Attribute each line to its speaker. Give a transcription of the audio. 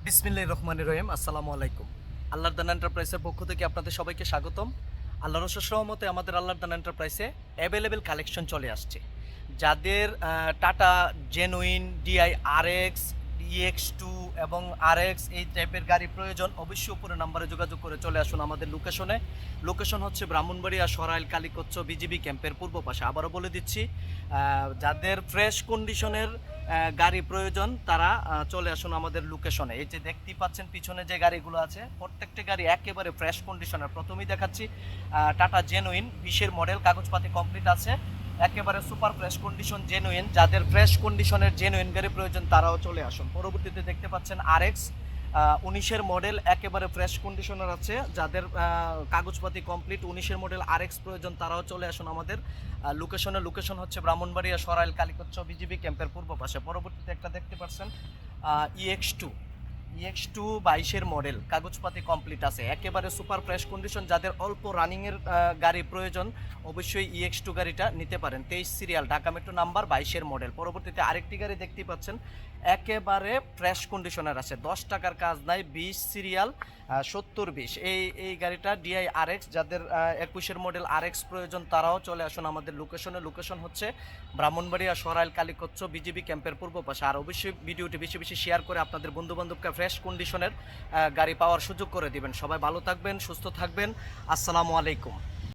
Speaker 1: বিসমিল্লাহির রহমানির রহিম। আসসালামু আলাইকুম। আল্লাহর দান এন্টারপ্রাইজের পক্ষ থেকে আপনাদের সবাইকে স্বাগতম। আল্লাহর অশেষ রহমতে আমাদের আল্লাহর দান এন্টারপ্রাইজে অ্যাভেলেবেল কালেকশন চলে আসছে। যাদের টাটা জেনুইন, ডিআই আরএক্স, ইএক্স2 এবং আরএক্স এই টাইপের গাড়ি প্রয়োজন, অবশ্যই উপরে নাম্বারে যোগাযোগ করে চলে আসুন আমাদের লোকেশনে। লোকেশন হচ্ছে ব্রাহ্মণবাড়িয়া সরাইল কালীকচ্ছ বিজিবি ক্যাম্পের পূর্ব পাশে। আবারও বলে দিচ্ছি, যাদের ফ্রেশ কন্ডিশনের গাড়ি প্রয়োজন তারা চলে আসুন আমাদের লোকেশনে। এই যে দেখতেই পাচ্ছেন পিছনে যে গাড়িগুলো আছে, প্রত্যেকটা গাড়ি একেবারে ফ্রেশ কন্ডিশনের। প্রথমেই দেখাচ্ছি টাটা জেনুইন 20-এর মডেল, কাগজপাতি কমপ্লিট আছে, একেবারে সুপার ফ্রেশ কন্ডিশন জেনুইন। যাদের ফ্রেশ কন্ডিশনের জেনুইন গাড়ি প্রয়োজন তারাও চলে আসুন। পরবর্তীতে দেখতে পাচ্ছেন আরএক্স 19-এর মডেল, একেবারে ফ্রেশ কন্ডিশনার আছে। যাদের কাগজপাতি কমপ্লিট 19-এর মডেল আরএক্স প্রয়োজন তারাও চলে আসুন আমাদের লোকেশনে। লোকেশন হচ্ছে ব্রাহ্মণবাড়িয়া সরাইল কালীকচ্ছ বিজিবি ক্যাম্পের পূর্ব পাশে। পরবর্তীতে একটা দেখতে পাচ্ছেন ইএক্স2, 22-এর মডেল, কাগজপাতি কমপ্লিট আছে, একেবারে সুপার ফ্রেশ কন্ডিশন। যাদের অল্প রানিংয়ের গাড়ি প্রয়োজন অবশ্যই ইএক্স2 গাড়িটা নিতে পারেন। 23 সিরিয়াল, ঢাকা মেট্রো নাম্বার, 22-এর মডেল। পরবর্তীতে আরেকটি গাড়ি দেখতে পাচ্ছেন একেবারে ফ্রেশ কন্ডিশনের আছে, 10 টাকার কাজ নাই, 20 সিরিয়াল, 70-20 এই গাড়িটা ডিআই আরএক্স। যাদের 21-এর মডেল আরএক্স প্রয়োজন তারাও চলে আসুন আমাদের লোকেশনে। লোকেশন হচ্ছে ব্রাহ্মণবাড়িয়া সরাইল কালীকচ্ছ বিজিবি ক্যাম্পের পূর্ব পাশে। আর অবশ্যই ভিডিওটি বেশি বেশি শেয়ার করে আপনাদের বন্ধুবান্ধবকে ফ্রেশ কন্ডিশনের গাড়ি পাওয়ার সুযোগ করে দিবেন। সবাই ভালো থাকবেন, সুস্থ থাকবেন। আসসালামু আলাইকুম।